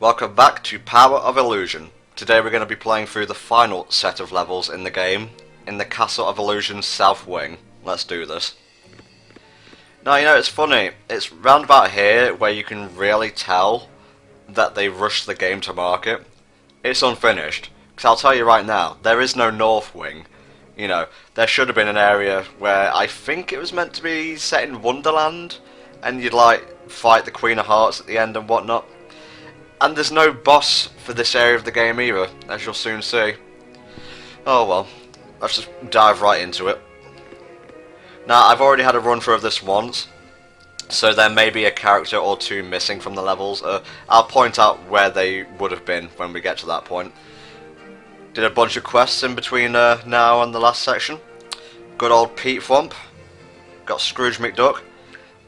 Welcome back to Power of Illusion. Today we're going to be playing through the final set of levels in the game, in the Castle of Illusion's South Wing. Let's do this. Now, you know, it's funny, it's round about here where you can really tell that they rushed the game to market. It's unfinished, because I'll tell you right now, there is no North Wing. You know, there should have been an area where I think it was meant to be set in Wonderland, and you'd like fight the Queen of Hearts at the end and whatnot. And there's no boss for this area of the game either, as you'll soon see. Oh well, let's just dive right into it. Now, I've already had a run through of this once, so there may be a character or two missing from the levels. I'll point out where they would have been when we get to that point. Did a bunch of quests in between now and the last section. Good old Pete Thump. Got Scrooge McDuck.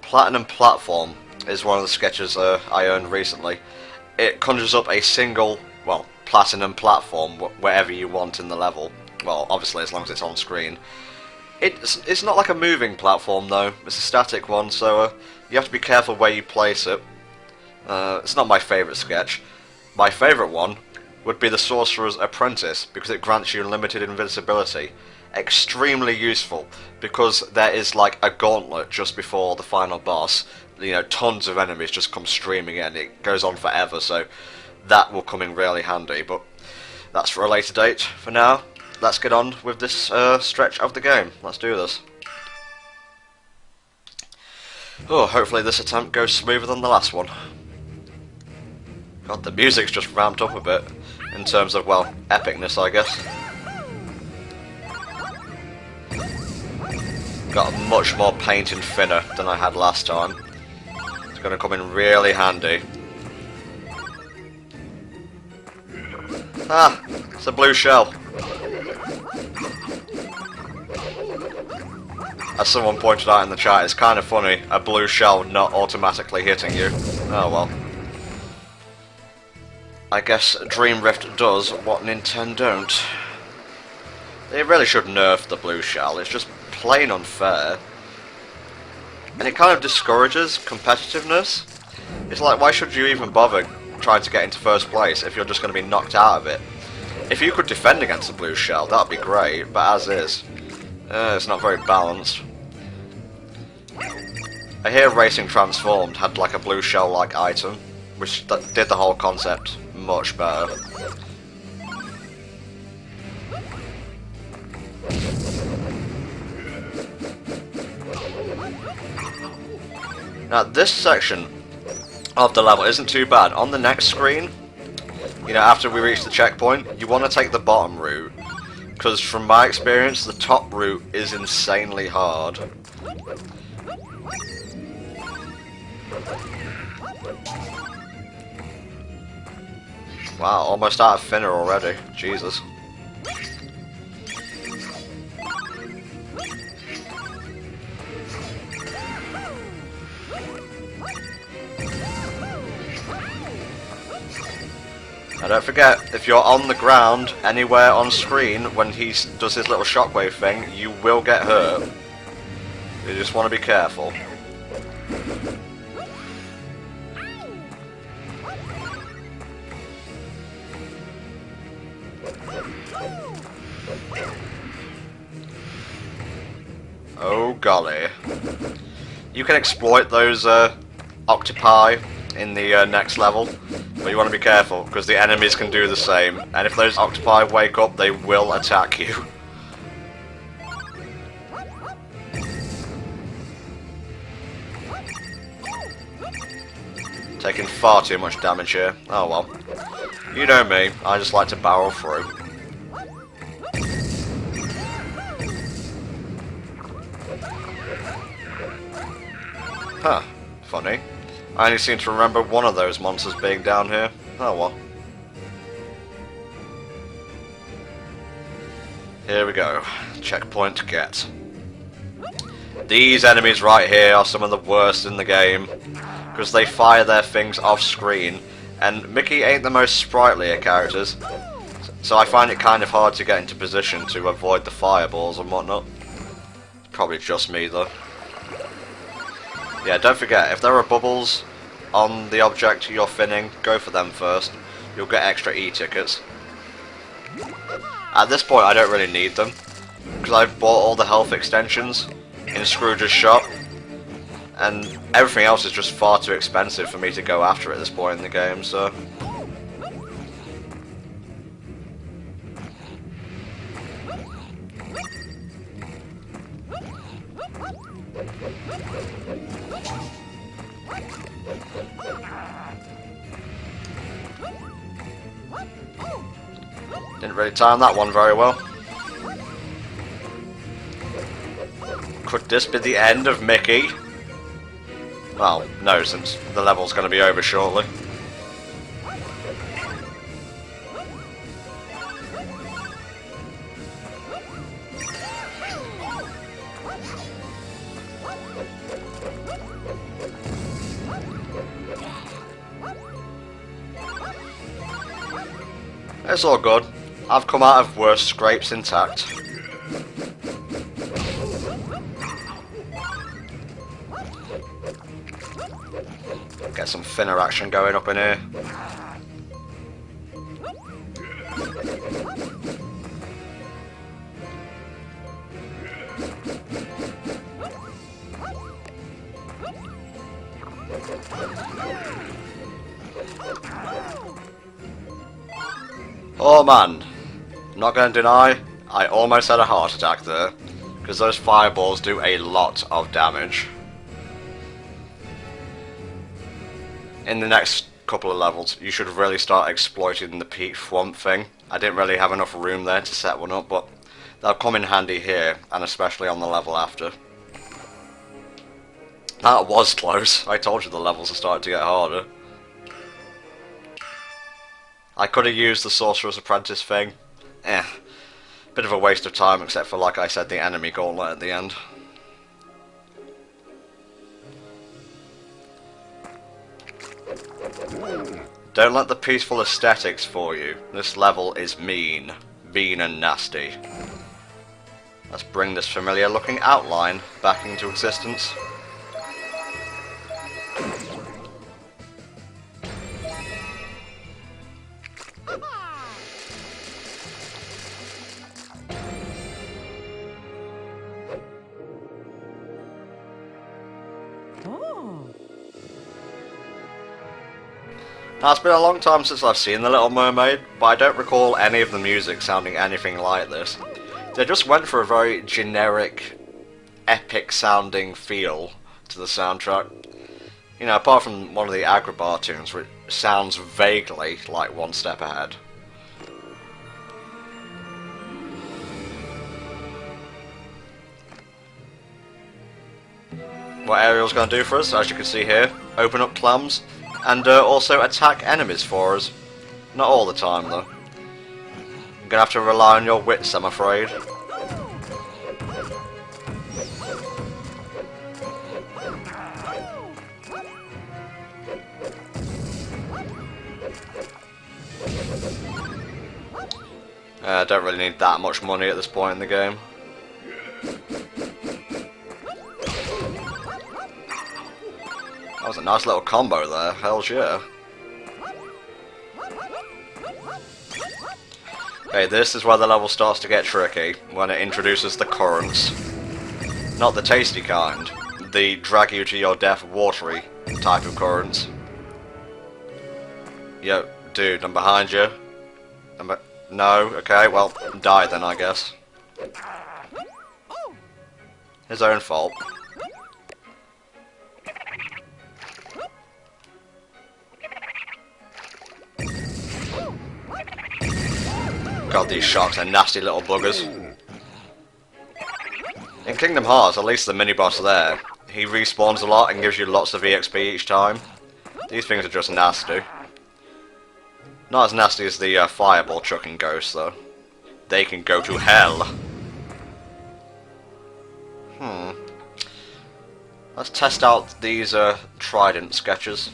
Platinum Platform is one of the sketches I earned recently. It conjures up a single, well, platinum platform wherever you want in the level. Well, obviously as long as it's on screen. It's not like a moving platform though, it's a static one, so you have to be careful where you place it. It's not my favourite sketch. My favourite one would be the Sorcerer's Apprentice, because it grants you limited invincibility. Extremely useful, because there is like a gauntlet just before the final boss. You know, tons of enemies just come streaming in. It goes on forever, so that will come in really handy, but that's for a later date. For now, let's get on with this stretch of the game. Let's do this. Oh, hopefully this attempt goes smoother than the last one. God, the music's just ramped up a bit, in terms of, well, epicness, I guess. Got much more paint and thinner than I had last time. It's going to come in really handy. Ah, it's a blue shell. As someone pointed out in the chat, it's kind of funny, a blue shell not automatically hitting you. Oh well. I guess Dreamrift does what Nintendo don't. They really should nerf the blue shell, it's just plain unfair. And it kind of discourages competitiveness. It's like, why should you even bother trying to get into first place if you're just going to be knocked out of it? If you could defend against the blue shell, that'd be great, but as is, it's not very balanced. I hear Racing Transformed had like a blue shell-like item, which did the whole concept much better. Now, this section of the level isn't too bad. On the next screen, you know, after we reach the checkpoint, you want to take the bottom route, because from my experience, the top route is insanely hard. Wow, almost out of thinner already. Jesus. Now don't forget, if you're on the ground, anywhere on screen, when he does his little shockwave thing, you will get hurt. You just want to be careful. Oh golly. You can exploit those octopi in the next level, but you want to be careful, because the enemies can do the same, and if those octopi wake up, they will attack you. Taking far too much damage here. Oh well. You know me, I just like to barrel through. Huh, funny. I only seem to remember one of those monsters being down here. Oh well. Here we go. Checkpoint to get. These enemies right here are some of the worst in the game, because they fire their things off screen, and Mickey ain't the most sprightly of characters, so I find it kind of hard to get into position to avoid the fireballs and whatnot. Probably just me though. Yeah, don't forget, if there are bubbles on the object you're finning, go for them first. You'll get extra E-tickets. At this point I don't really need them, because I've bought all the health extensions in Scrooge's shop, and everything else is just far too expensive for me to go after at this point in the game, so... Didn't really time that one very well. Could this be the end of Mickey? Well, no, since the level's going to be over shortly. It's all good. I've come out of worse scrapes intact. Get some finner action going up in here. Oh man, I'm not going to deny, I almost had a heart attack there, because those fireballs do a lot of damage. In the next couple of levels, you should really start exploiting the peak swamp thing. I didn't really have enough room there to set one up, but they'll come in handy here, and especially on the level after. That was close. I told you the levels are starting to get harder. I could have used the Sorcerer's Apprentice thing. Bit of a waste of time, except for, like I said, the enemy gauntlet at the end. Don't let the peaceful aesthetics fool you. This level is mean. Mean and nasty. Let's bring this familiar looking outline back into existence. Now, it's been a long time since I've seen The Little Mermaid, but I don't recall any of the music sounding anything like this. They just went for a very generic, epic sounding feel to the soundtrack. You know, apart from one of the Agrabah tunes, which sounds vaguely like One Step Ahead. What Ariel's going to do for us, as you can see here, open up clams, and also attack enemies for us. Not all the time though. You're going to have to rely on your wits, I'm afraid. I don't really need that much money at this point in the game. That was a nice little combo there, hells yeah. Okay, this is where the level starts to get tricky, when it introduces the currents. Not the tasty kind, the drag you to your death watery type of currents. Yo, dude, I'm behind you. No, okay, well, die then I guess. His own fault. God, these sharks are nasty little buggers. In Kingdom Hearts, at least the mini-boss there, he respawns a lot and gives you lots of EXP each time. These things are just nasty. Not as nasty as the fireball chucking ghosts, though. They can go to hell. Let's test out these trident sketches.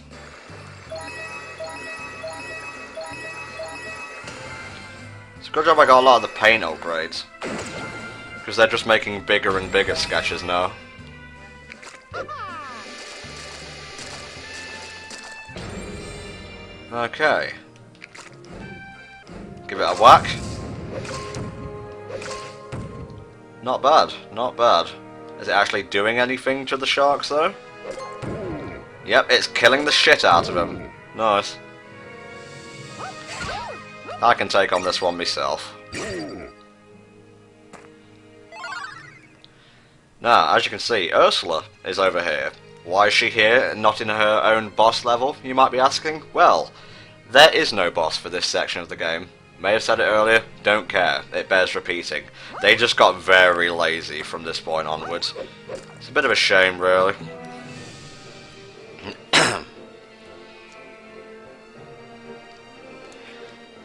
It's a good job I got a lot of the paint upgrades, because they're just making bigger and bigger sketches now. Okay. Give it a whack. Not bad, not bad. Is it actually doing anything to the sharks though? Yep, it's killing the shit out of him. Nice. I can take on this one myself. Now, as you can see, Ursula is over here. Why is she here and not in her own boss level, you might be asking? Well, there is no boss for this section of the game. May have said it earlier, don't care, it bears repeating. They just got very lazy from this point onwards. It's a bit of a shame, really.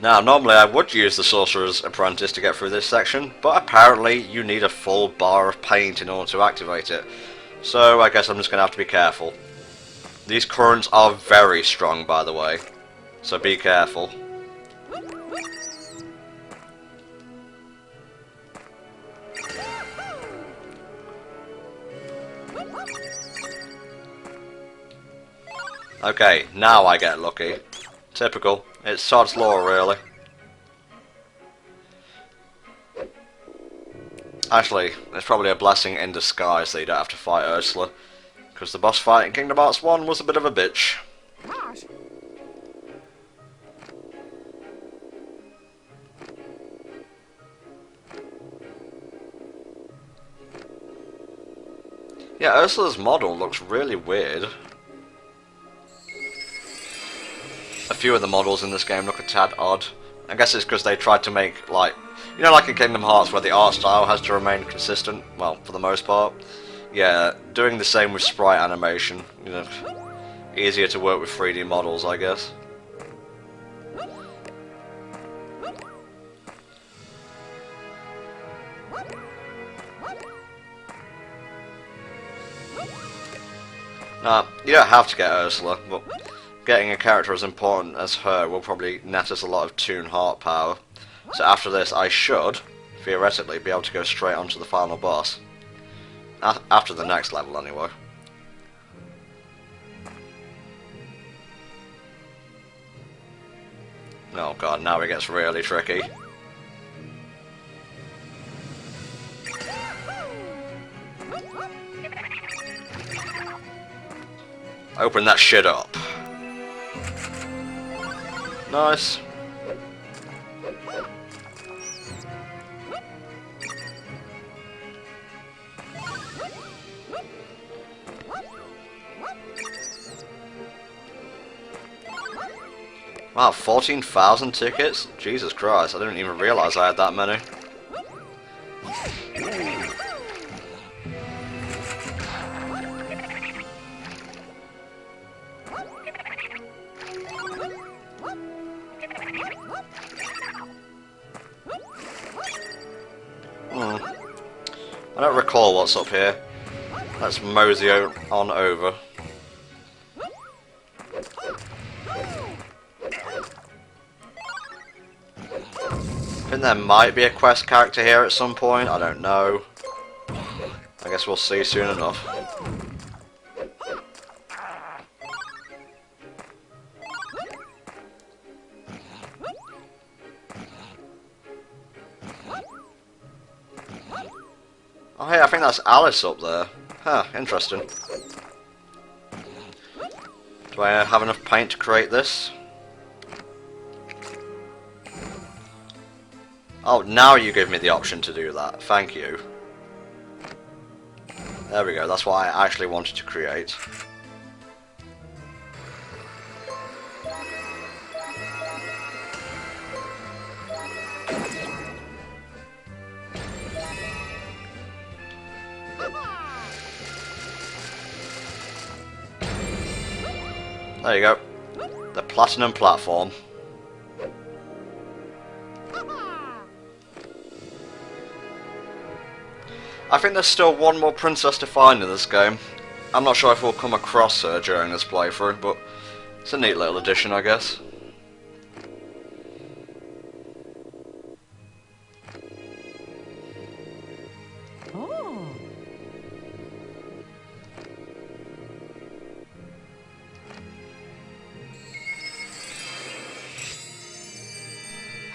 Now, normally I would use the Sorcerer's Apprentice to get through this section, but apparently you need a full bar of paint in order to activate it. So I guess I'm just going to have to be careful. These currents are very strong, by the way, so be careful. Okay, now I get lucky. Typical. It's Sod's Law, really. Actually, it's probably a blessing in disguise that you don't have to fight Ursula, because the boss fight in Kingdom Hearts 1 was a bit of a bitch. Yeah, Ursula's model looks really weird. A few of the models in this game look a tad odd. I guess it's because they tried to make, like, you know, like in Kingdom Hearts where the art style has to remain consistent, well, for the most part. Yeah, doing the same with sprite animation, you know, easier to work with 3D models, I guess. Now, you don't have to get Ursula, but getting a character as important as her will probably net us a lot of Toon Heart power. So after this I should, theoretically, be able to go straight onto the final boss. After the next level anyway. Oh god, now it gets really tricky. Open that shit up. Nice. Wow, 14,000 tickets? Jesus Christ, I didn't even realise I had that many. I don't recall what's up here. Let's mosey on over. I think there might be a quest character here at some point, I don't know. I guess we'll see soon enough. Oh hey, I think that's Alice up there. Huh, interesting. Do I have enough paint to create this? Oh, now you give me the option to do that. Thank you. There we go, that's what I actually wanted to create. There you go. The Platinum Platform. I think there's still one more princess to find in this game. I'm not sure if we'll come across her during this playthrough, but it's a neat little addition, I guess.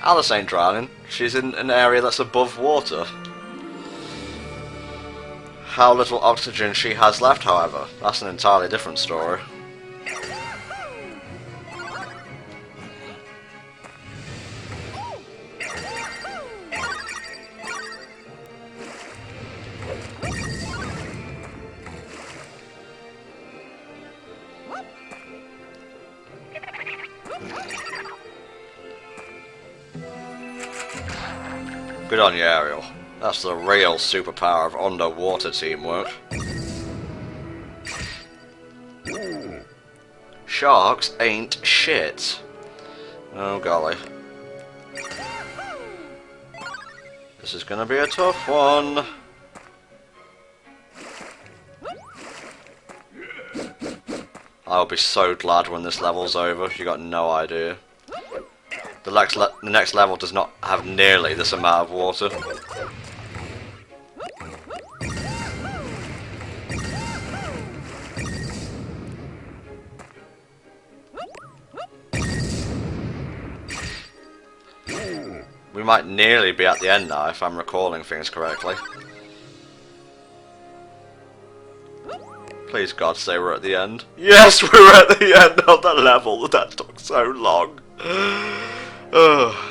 Alice ain't drowning. She's in an area that's above water. How little oxygen she has left, however, that's an entirely different story. Good on you, Ariel. That's the real superpower of underwater teamwork. Sharks ain't shit. Oh golly. This is gonna be a tough one. I'll be so glad when this level's over, you got no idea. The next level does not have nearly this amount of water. We might nearly be at the end now if I'm recalling things correctly. Please God say we're at the end. Yes, we're at the end of the level. That took so long. Ugh.